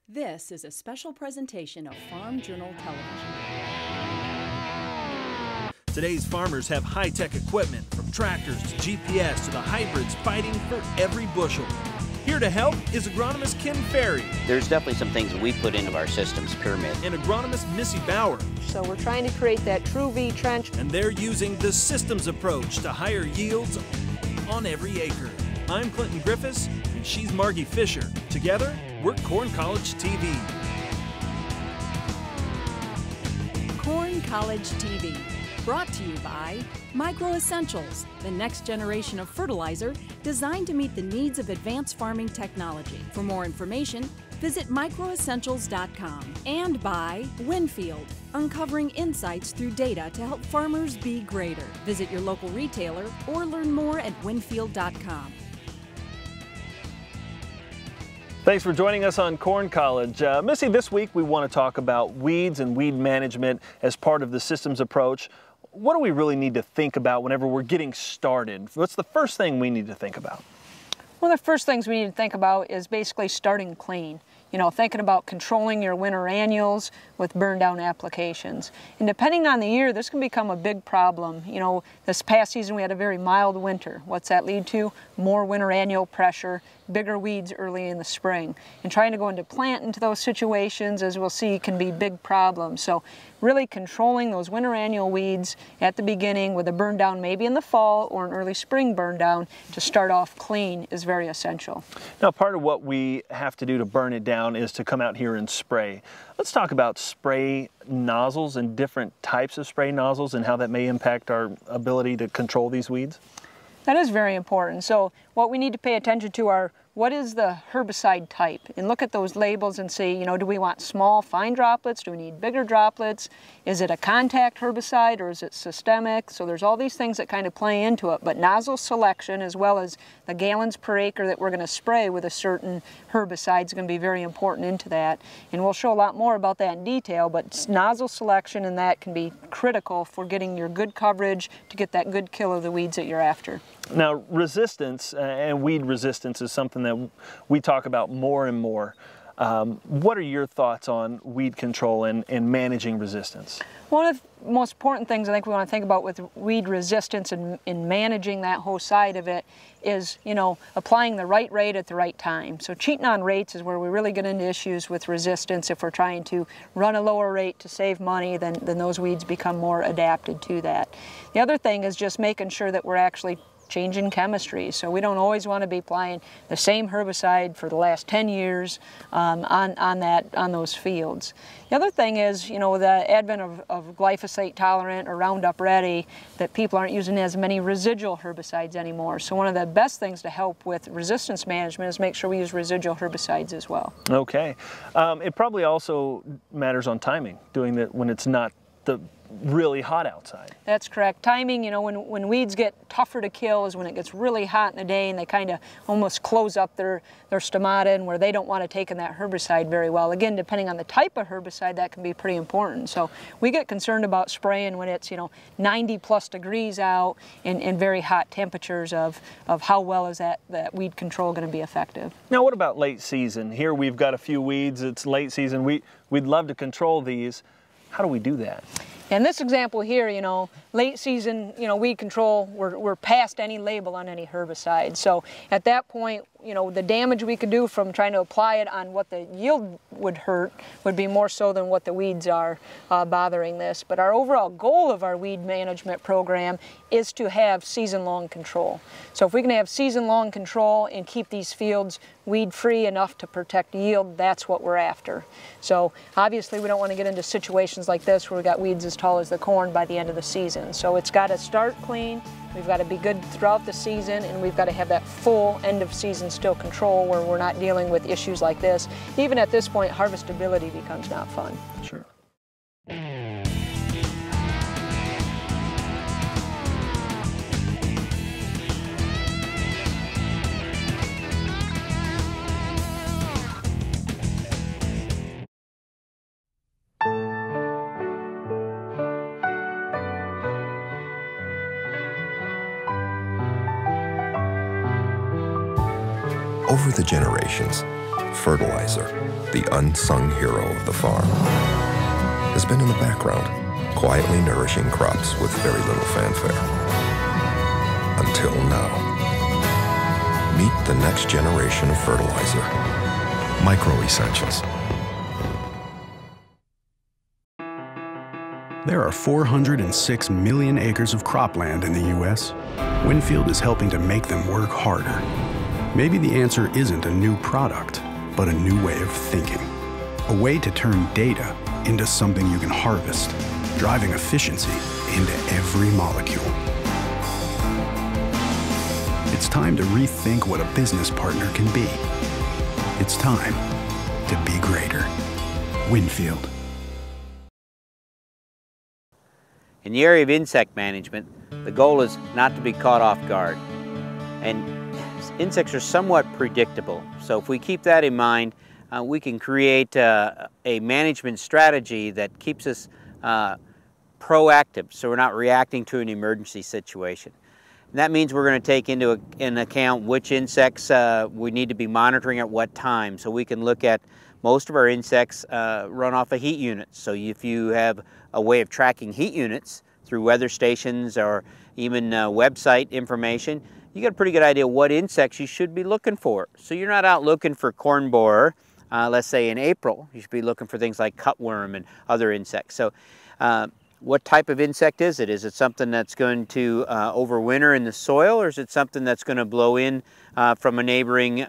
This is a special presentation of Farm Journal Television. Today's farmers have high-tech equipment, from tractors to GPS to the hybrids, fighting for every bushel. Here to help is agronomist Ken Ferry. There's definitely some things that we put into our systems pyramid. And agronomist Missy Bauer. So we're trying to create that true V trench. And they're using the systems approach to higher yields on every acre. I'm Clinton Griffiths, and she's Margie Fisher. Together, we're Corn College TV. Corn College TV, brought to you by Micro Essentials, the next generation of fertilizer designed to meet the needs of advanced farming technology. For more information, visit microessentials.com. And by Winfield, uncovering insights through data to help farmers be greater. Visit your local retailer or learn more at winfield.com. Thanks for joining us on Corn College. Missy, this week we want to talk about weeds and weed management as part of the systems approach. What do we really need to think about whenever we're getting started? What's the first thing we need to think about? One of the first things we need to think about is basically starting clean. You know, thinking about controlling your winter annuals with burn down applications. And depending on the year, this can become a big problem. You know, this past season we had a very mild winter. What's that lead to? More winter annual pressure, bigger weeds early in the spring. And trying to go into plant into those situations, as we'll see, can be big problems. So really controlling those winter annual weeds at the beginning with a burn down maybe in the fall or an early spring burn down to start off clean is very essential. Now, part of what we have to do to burn it down is to come out here and spray. Let's talk about spray nozzles and different types of spray nozzles and how that may impact our ability to control these weeds. That is very important. So what we need to pay attention to are what is the herbicide type, and look at those labels and see, you know, do we want small, fine droplets? Do we need bigger droplets? Is it a contact herbicide or is it systemic? So there's all these things that kind of play into it, but nozzle selection as well as the gallons per acre that we're going to spray with a certain herbicide is going to be very important into that. And we'll show a lot more about that in detail, but nozzle selection and that can be critical for getting your good coverage to get that good kill of the weeds that you're after. Now, resistance and weed resistance is something that we talk about more and more. What are your thoughts on weed control and managing resistance? One of the most important things I think we want to think about with weed resistance and in managing that whole side of it is, you know, applying the right rate at the right time. So cheating on rates is where we really get into issues with resistance. If we're trying to run a lower rate to save money, then those weeds become more adapted to that. The other thing is just making sure that we're actually changing chemistry. So we don't always want to be applying the same herbicide for the last 10 years on those fields. The other thing is, you know, the advent of glyphosate tolerant or Roundup Ready, that people aren't using as many residual herbicides anymore. So one of the best things to help with resistance management is make sure we use residual herbicides as well. Okay. It probably also matters on timing, doing that when it's not the really hot outside. That's correct. Timing, you know, when weeds get tougher to kill is when it gets really hot in the day and they kind of almost close up their stomata and where they don't want to take in that herbicide very well. Again, depending on the type of herbicide, that can be pretty important. So we get concerned about spraying when it's, you know, 90+ degrees out and very hot temperatures of how well is that weed control going to be effective. Now, what about late season? Here we've got a few weeds. It's late season. We'd love to control these. How do we do that? In this example here, you know, late season, you know, weed control, we're past any label on any herbicide. So at that point, you know, the damage we could do from trying to apply it on what the yield would hurt would be more so than what the weeds are bothering this. But our overall goal of our weed management program is to have season-long control. So if we can have season-long control and keep these fields weed-free enough to protect yield, that's what we're after. So obviously we don't want to get into situations like this where we got weeds as tall as the corn by the end of the season. So it's got to start clean, we've got to be good throughout the season, and we've got to have that full end of season still control where we're not dealing with issues like this. Even at this point, harvestability becomes not fun. Sure. Over the generations, fertilizer, the unsung hero of the farm, has been in the background, quietly nourishing crops with very little fanfare. Until now. Meet the next generation of fertilizer. Micro Essentials. There are 406 million acres of cropland in the U.S. Winfield is helping to make them work harder. Maybe the answer isn't a new product, but a new way of thinking. A way to turn data into something you can harvest, driving efficiency into every molecule. It's time to rethink what a business partner can be. It's time to be greater. Winfield. In the area of insect management, the goal is not to be caught off guard. And insects are somewhat predictable. So if we keep that in mind, we can create a management strategy that keeps us proactive, so we're not reacting to an emergency situation. And that means we're going to take into account which insects we need to be monitoring at what time. So we can look at most of our insects run off of heat units. So if you have a way of tracking heat units through weather stations or even website information, you got a pretty good idea what insects you should be looking for. So you're not out looking for corn borer, let's say in April. You should be looking for things like cutworm and other insects. So what type of insect is it? Is it something that's going to overwinter in the soil, or is it something that's going to blow in from a neighboring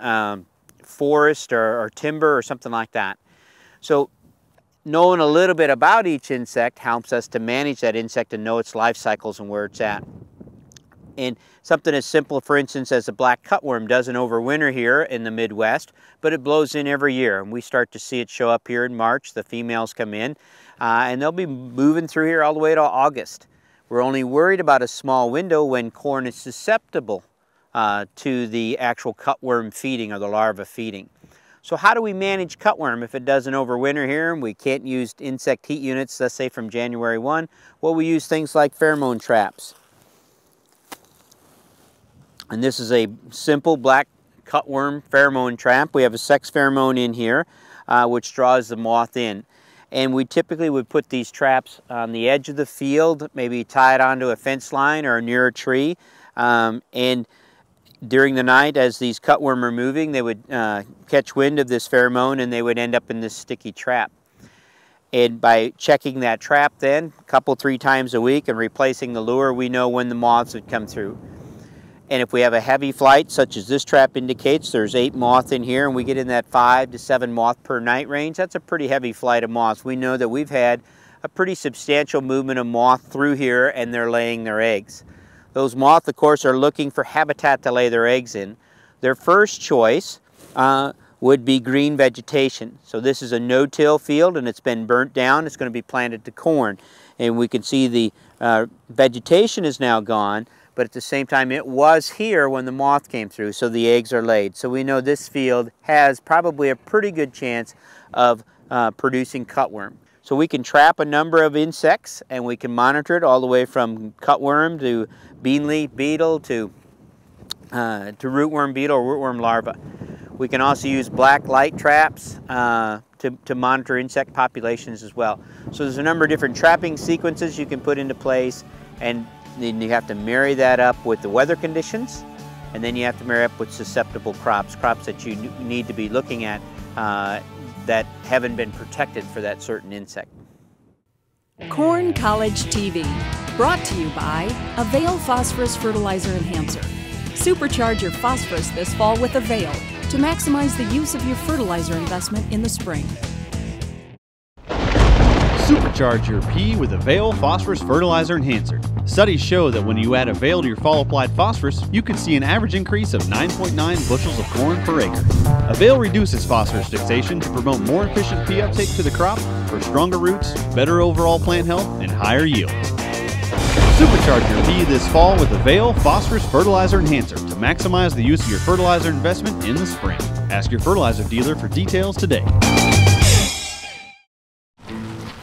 forest or timber or something like that? So knowing a little bit about each insect helps us to manage that insect and know its life cycles and where it's at. And something as simple, for instance, as a black cutworm doesn't overwinter here in the Midwest, but it blows in every year. And we start to see it show up here in March. The females come in, and they'll be moving through here all the way to August. We're only worried about a small window when corn is susceptible to the actual cutworm feeding or the larva feeding. So how do we manage cutworm if it doesn't overwinter here and we can't use insect heat units, let's say from January 1? Well, we use things like pheromone traps. And this is a simple black cutworm pheromone trap. We have a sex pheromone in here, which draws the moth in. And we typically would put these traps on the edge of the field, maybe tie it onto a fence line or near a tree. And during the night, as these cutworm are moving, they would catch wind of this pheromone and they would end up in this sticky trap. And by checking that trap then, a couple, 3 times a week and replacing the lure, we know when the moths would come through. And if we have a heavy flight, such as this trap indicates, there's 8 moths in here, and we get in that 5 to 7 moth per night range, that's a pretty heavy flight of moths. We know that we've had a pretty substantial movement of moth through here, and they're laying their eggs. Those moths, of course, are looking for habitat to lay their eggs in. Their first choice would be green vegetation. So this is a no-till field, and it's been burnt down. It's going to be planted to corn. And we can see the vegetation is now gone, but at the same time it was here when the moth came through, so the eggs are laid. So we know this field has probably a pretty good chance of producing cutworm. So we can trap a number of insects and we can monitor it all the way from cutworm to beanleaf beetle to rootworm beetle or rootworm larva. We can also use black light traps to monitor insect populations as well. So there's a number of different trapping sequences you can put into place, and then you have to marry that up with the weather conditions, and then you have to marry up with susceptible crops that you need to be looking at that haven't been protected for that certain insect. Corn College TV, brought to you by Avail Phosphorus Fertilizer Enhancer. Supercharge your phosphorus this fall with Avail to maximize the use of your fertilizer investment in the spring. Supercharge your P with Avail Phosphorus Fertilizer Enhancer. Studies show that when you add Avail to your fall-applied phosphorus, you can see an average increase of 9.9 bushels of corn per acre. Avail reduces phosphorus fixation to promote more efficient P uptake to the crop for stronger roots, better overall plant health, and higher yield. Supercharge your P this fall with Avail Phosphorus Fertilizer Enhancer to maximize the use of your fertilizer investment in the spring. Ask your fertilizer dealer for details today.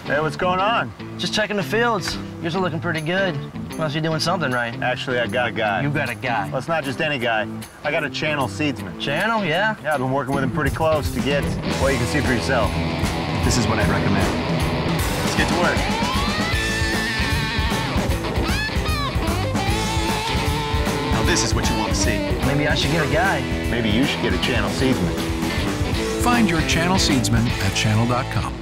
Hey, what's going on? Just checking the fields. Yours are looking pretty good. Must be doing something right. Actually, I got a guy. You got a guy. Well, it's not just any guy. I got a Channel seedsman. Channel, yeah? Yeah, I've been working with him pretty close to get, well, you can see for yourself. This is what I'd recommend. Let's get to work. Now, this is what you want to see. Maybe I should get a guy. Maybe you should get a Channel seedsman. Find your Channel seedsman at channel.com.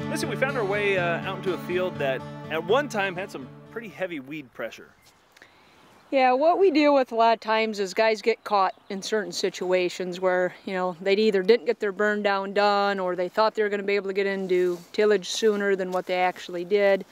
Listen, we found our way out into a field that at one time had some pretty heavy weed pressure. Yeah, what we deal with a lot of times is guys get caught in certain situations where, you know, they either didn't get their burn down done or they thought they were going to be able to get into tillage sooner than what they actually did.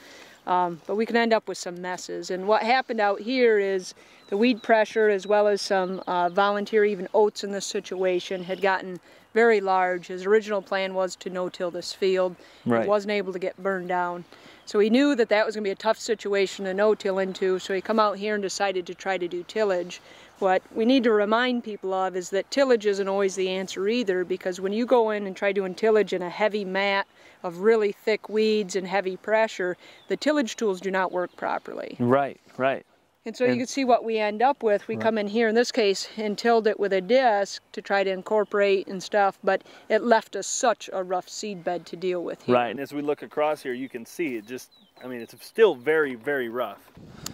But we can end up with some messes. And what happened out here is the weed pressure, as well as some volunteer even oats in this situation, had gotten very large. His original plan was to no-till this field. Right. He wasn't able to get burned down. So he knew that that was going to be a tough situation to no-till into, so he come out here and decided to try to do tillage. What we need to remind people of is that tillage isn't always the answer either, because when you go in and try doing tillage in a heavy mat of really thick weeds and heavy pressure, the tillage tools do not work properly. Right, right. And so you can see what we end up with. We come in here, in this case, and tilled it with a disc to try to incorporate and stuff, but it left us such a rough seed bed to deal with here. Right, and as we look across here, you can see it just, I mean, it's still very, very rough.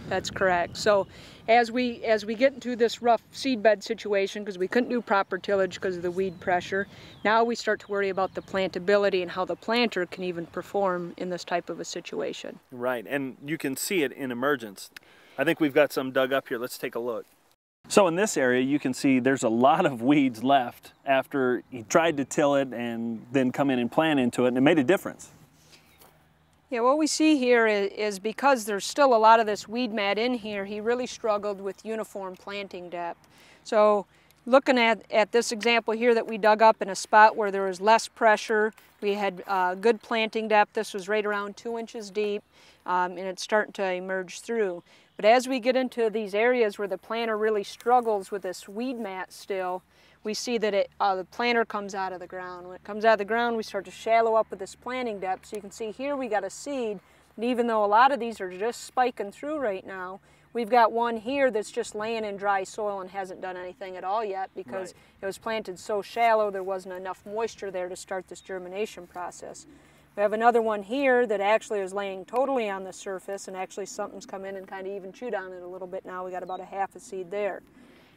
That's correct. So as we get into this rough seed bed situation, because we couldn't do proper tillage because of the weed pressure, now we start to worry about the plantability and how the planter can even perform in this type of a situation. Right, and you can see it in emergence. I think we've got some dug up here. Let's take a look. So in this area, you can see there's a lot of weeds left after he tried to till it and then come in and plant into it, and it made a difference. Yeah, what we see here is because there's still a lot of this weed mat in here, he really struggled with uniform planting depth. So looking at this example here that we dug up in a spot where there was less pressure, we had good planting depth. This was right around 2 inches deep, and it's starting to emerge through. But as we get into these areas where the planter really struggles with this weed mat still, we see that the planter comes out of the ground. When it comes out of the ground, we start to shallow up with this planting depth. So you can see here we got a seed, and even though a lot of these are just spiking through right now, we've got one here that's just laying in dry soil and hasn't done anything at all yet because it was planted so shallow there wasn't enough moisture there to start this germination process. We have another one here that actually is laying totally on the surface, and actually something's come in and kind of even chewed on it a little bit now. We got about a half a seed there.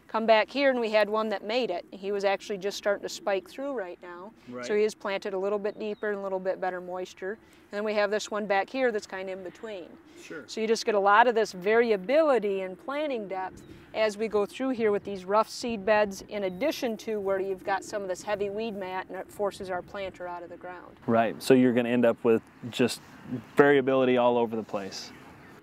Come back here and we had one that made it. He was actually just starting to spike through right now. Right. So he is planted a little bit deeper and a little bit better moisture. And then we have this one back here that's kind of in between. Sure. So you just get a lot of this variability in planting depth as we go through here with these rough seed beds, in addition to where you've got some of this heavy weed mat and it forces our planter out of the ground. Right, so you're going to end up with just variability all over the place.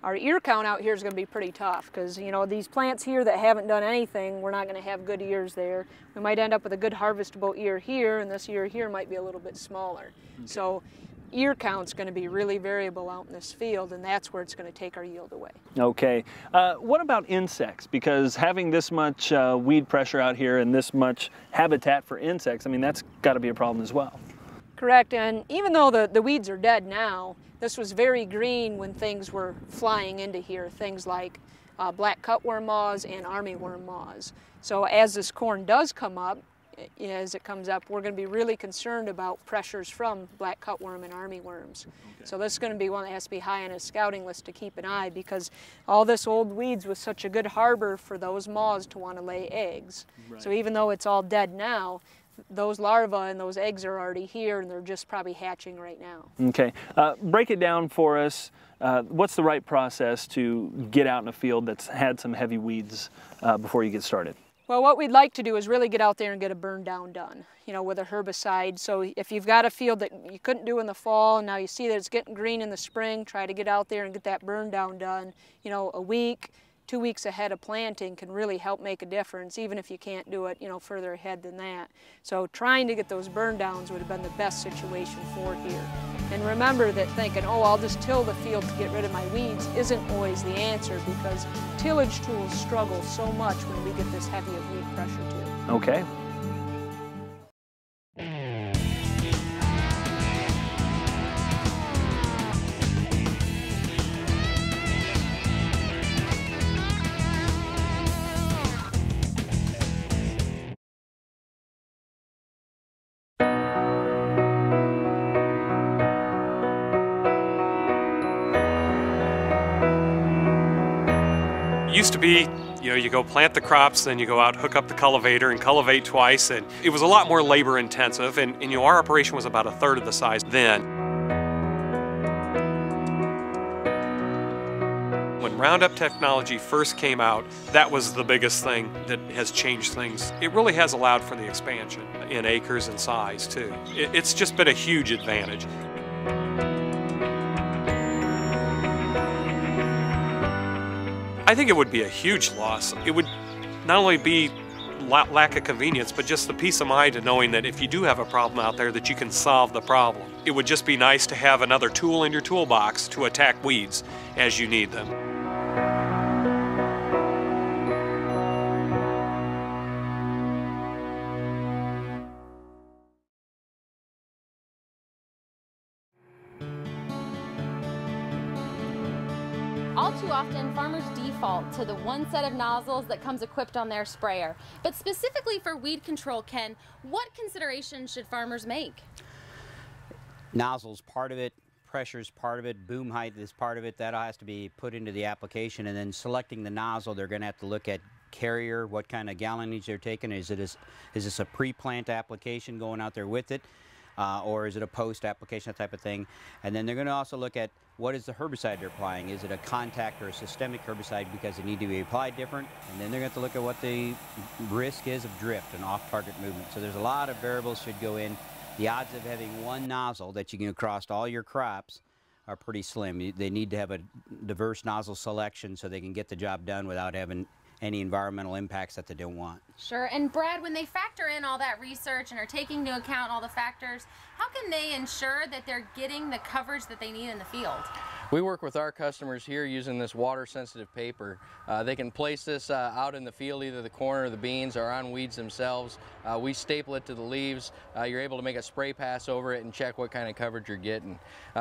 Our ear count out here is going to be pretty tough because, you know, these plants here that haven't done anything, we're not going to have good ears there. We might end up with a good harvestable ear here, and this ear here might be a little bit smaller. Okay. So ear count's going to be really variable out in this field, and that's where it's going to take our yield away. Okay. What about insects? Because having this much weed pressure out here and this much habitat for insects, I mean, that's got to be a problem as well. Correct, and even though the weeds are dead now, this was very green when things were flying into here, things like black cutworm moths and armyworm moths. So as this corn does come up, as it comes up, we're going to be really concerned about pressures from black cutworm and armyworms. Okay. So this is going to be one that has to be high on a scouting list to keep an eye, because all this old weeds was such a good harbor for those moths to want to lay eggs. Right. So even though it's all dead now, those larvae and those eggs are already here, and they're just probably hatching right now. Okay, break it down for us. What's the right process to get out in a field that's had some heavy weeds before you get started? Well, what we'd like to do is really get out there and get a burn down done, you know, with a herbicide. So if you've got a field that you couldn't do in the fall, and now you see that it's getting green in the spring, try to get out there and get that burn down done. You know, a week, 2 weeks ahead of planting can really help make a difference, even if you can't do it, you know, further ahead than that. So trying to get those burn downs would have been the best situation for here. And remember that thinking, oh, I'll just till the field to get rid of my weeds isn't always the answer, because tillage tools struggle so much when we get this heavy of weed pressure too. Okay. used to be, you know, you go plant the crops, then you go out, hook up the cultivator and cultivate twice, and it was a lot more labor intensive, and you know, our operation was about a third of the size then. When Roundup technology first came out, that was the biggest thing that has changed things. It really has allowed for the expansion in acres and size too. It's just been a huge advantage. I think it would be a huge loss. It would not only be lack of convenience, but just the peace of mind of knowing that if you do have a problem out there, that you can solve the problem. It would just be nice to have another tool in your toolbox to attack weeds as you need them. All too often, farmers default to the one set of nozzles that comes equipped on their sprayer. But specifically for weed control, Ken, what considerations should farmers make? Nozzle's part of it, pressure's part of it, boom height is part of it. That has to be put into the application, and then selecting the nozzle, they're going to have to look at carrier, what kind of gallonage they're taking. Is this a pre-plant application going out there with it? Or is it a post application, that type of thing? And then they're going to also look at what is the herbicide they're applying. Is it a contact or a systemic herbicide because it need to be applied different? And then they're going to have to look at what the risk is of drift and off-target movement. So there's a lot of variables should go in. The odds of having one nozzle that you can across all your crops are pretty slim. They need to have a diverse nozzle selection so they can get the job done without having any environmental impacts that they don't want. Sure. And Brad, when they factor in all that research and are taking into account all the factors, how can they ensure that they're getting the coverage that they need in the field? We work with our customers here using this water-sensitive paper. They can place this out in the field, either the corn or the beans, or on weeds themselves. We staple it to the leaves. You're able to make a spray pass over it and check what kind of coverage you're getting.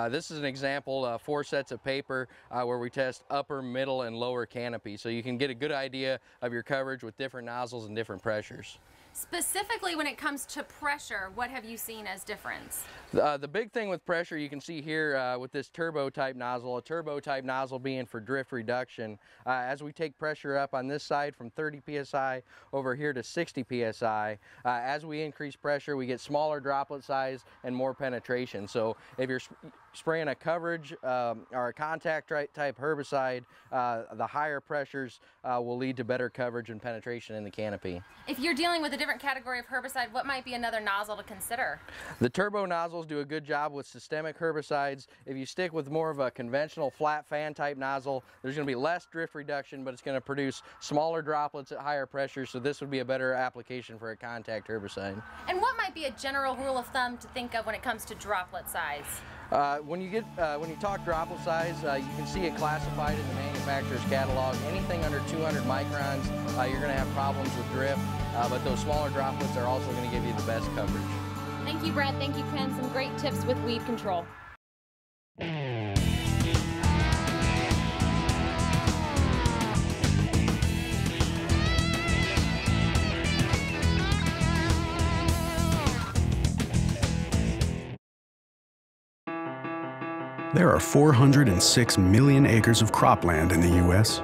This is an example, 4 sets of paper where we test upper, middle, and lower canopy. So you can get a good idea of your coverage with different nozzles and different pressures. Specifically when it comes to pressure, what have you seen as difference? The big thing with pressure, you can see here with this turbo type nozzle, a turbo type nozzle being for drift reduction. As we take pressure up on this side from 30 psi over here to 60 psi, as we increase pressure we get smaller droplet size and more penetration. So if you're spraying a coverage or a contact type herbicide, the higher pressures will lead to better coverage and penetration in the canopy. If you're dealing with a different category of herbicide, what might be another nozzle to consider? The turbo nozzles do a good job with systemic herbicides. If you stick with more of a conventional flat fan type nozzle, there's going to be less drift reduction, but it's going to produce smaller droplets at higher pressure, so this would be a better application for a contact herbicide. And what might be a general rule of thumb to think of when it comes to droplet size? When you talk droplet size, you can see it classified in the manufacturer's catalog. Anything under 200 microns, you're going to have problems with drift, but those smaller droplets are also going to give you the best coverage. Thank you, Brad. Thank you, Ken. Some great tips with weed control. There are 406 million acres of cropland in the U.S.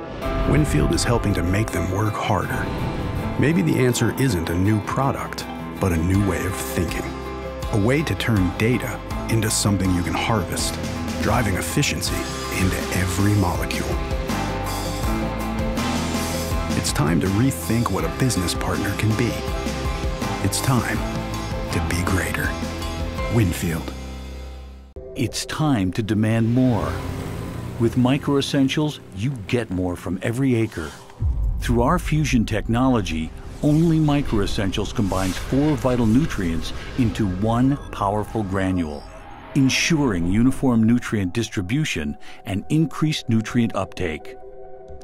Winfield is helping to make them work harder. Maybe the answer isn't a new product, but a new way of thinking. A way to turn data into something you can harvest, driving efficiency into every molecule. It's time to rethink what a business partner can be. It's time to be greater. Winfield. It's time to demand more. With Micro Essentials, you get more from every acre. Through our fusion technology, only Micro Essentials combines 4 vital nutrients into one powerful granule, ensuring uniform nutrient distribution and increased nutrient uptake.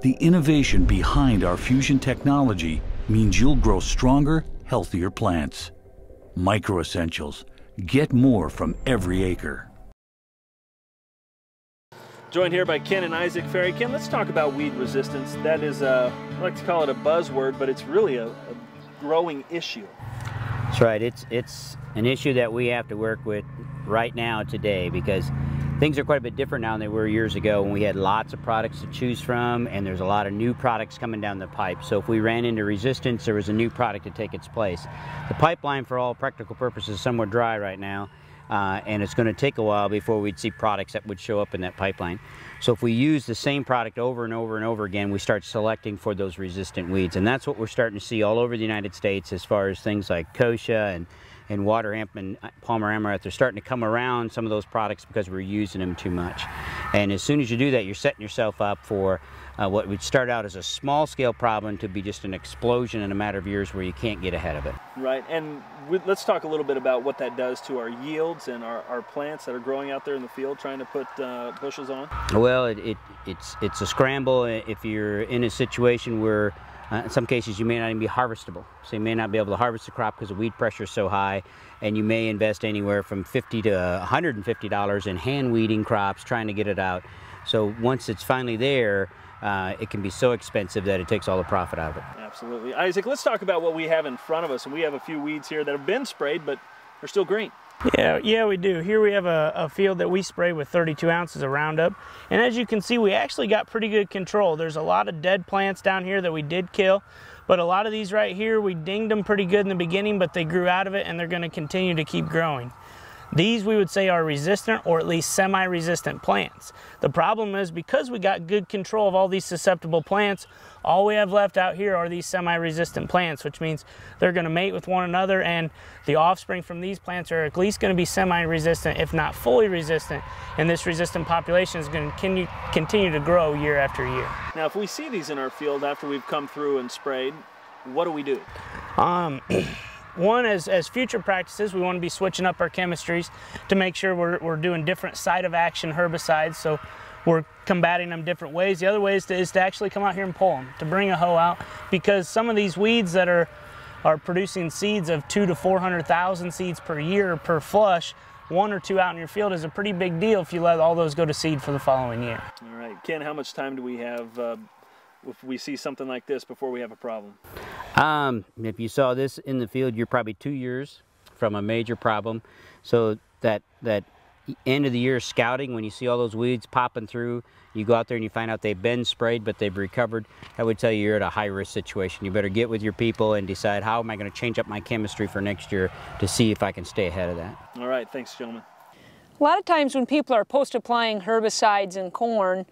The innovation behind our fusion technology means you'll grow stronger, healthier plants. Micro Essentials. Get more from every acre. Joined here by Ken and Isaac Ferry. Ken, let's talk about weed resistance. That is, I like to call it a buzzword, but it's really a growing issue. That's right. It's an issue that we have to work with right now today, because Things are quite a bit different now than they were years ago when we had lots of products to choose from, and there's a lot of new products coming down the pipe. So if we ran into resistance, there was a new product to take its place. The pipeline, for all practical purposes, is somewhat dry right now, and it's going to take a while before we'd see products that would show up in that pipeline. So if we use the same product over and over and over again, we start selecting for those resistant weeds, and that's what we're starting to see all over the United States as far as things like kochia and water hemp and Palmer amaranth. They're starting to come around some of those products because we're using them too much. And as soon as you do that, you're setting yourself up for what would start out as a small-scale problem to be just an explosion in a matter of years where you can't get ahead of it. Right, and let's talk a little bit about what that does to our yields and our plants that are growing out there in the field trying to put bushels on. Well, it's a scramble if you're in a situation where in some cases you may not even be harvestable. So you may not be able to harvest the crop because the weed pressure is so high, and you may invest anywhere from $50 to $150 in hand weeding crops trying to get it out. So once it's finally there, it can be so expensive that it takes all the profit out of it. Absolutely. Isaac, let's talk about what we have in front of us. And we have a few weeds here that have been sprayed, but they're still green. Yeah, we do. Here we have a field that we sprayed with 32 ounces of Roundup. And as you can see, we actually got pretty good control. There's a lot of dead plants down here that we did kill. But a lot of these right here, we dinged them pretty good in the beginning, but they grew out of it and they're going to continue to keep growing. These we would say are resistant or at least semi-resistant plants. The problem is because we got good control of all these susceptible plants, all we have left out here are these semi-resistant plants, which means they're going to mate with one another, and the offspring from these plants are at least going to be semi-resistant, if not fully resistant, and this resistant population is going to continue to grow year after year. Now if we see these in our field after we've come through and sprayed, what do we do? One, as future practices, we want to be switching up our chemistries to make sure we're doing different site of action herbicides, so we're combating them different ways. The other way is to actually come out here and pull them, to bring a hoe out, because some of these weeds that are producing seeds of 200,000 to 400,000 seeds per year per flush, 1 or 2 out in your field is a pretty big deal if you let all those go to seed for the following year. All right, Ken, how much time do we have if we see something like this before we have a problem? If you saw this in the field, you're probably 2 years from a major problem. So that end of the year scouting, when you see all those weeds popping through, you go out there and you find out they've been sprayed but they've recovered, that would tell you you're at a high-risk situation. You better get with your people and decide, how am I going to change up my chemistry for next year to see if I can stay ahead of that. All right, thanks, gentlemen. A lot of times when people are post-applying herbicides in corn,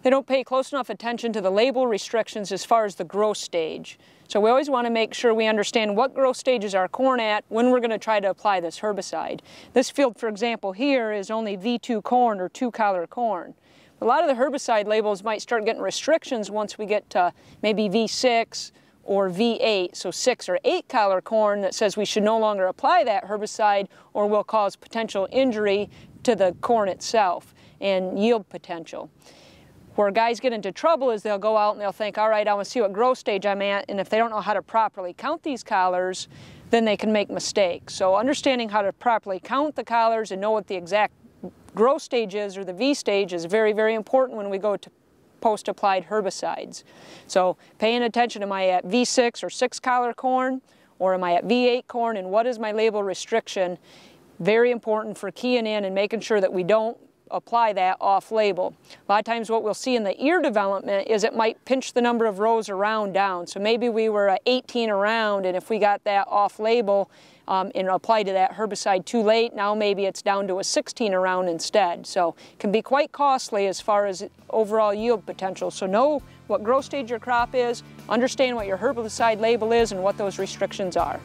they don't pay close enough attention to the label restrictions as far as the growth stage. So we always want to make sure we understand what growth stage is our corn at when we're going to try to apply this herbicide. This field, for example, here is only V2 corn or 2-collar corn. A lot of the herbicide labels might start getting restrictions once we get to maybe V6 or V8, so 6 or 8-collar corn, that says we should no longer apply that herbicide or will cause potential injury to the corn itself and yield potential. Where guys get into trouble is they'll go out and they'll think, all right, I want to see what growth stage I'm at, and if they don't know how to properly count these collars, then they can make mistakes. So understanding how to properly count the collars and know what the exact growth stage is, or the V stage, is very, very important when we go to post-applied herbicides. So paying attention, am I at V6 or 6-collar corn, or am I at V8 corn, and what is my label restriction? Very important for keying in and making sure that we don't apply that off-label. A lot of times what we'll see in the ear development is it might pinch the number of rows around down. So maybe we were at 18 around, and if we got that off-label and applied to that herbicide too late, now maybe it's down to a 16 around instead. So it can be quite costly as far as overall yield potential. So know what growth stage your crop is, understand what your herbicide label is, and what those restrictions are.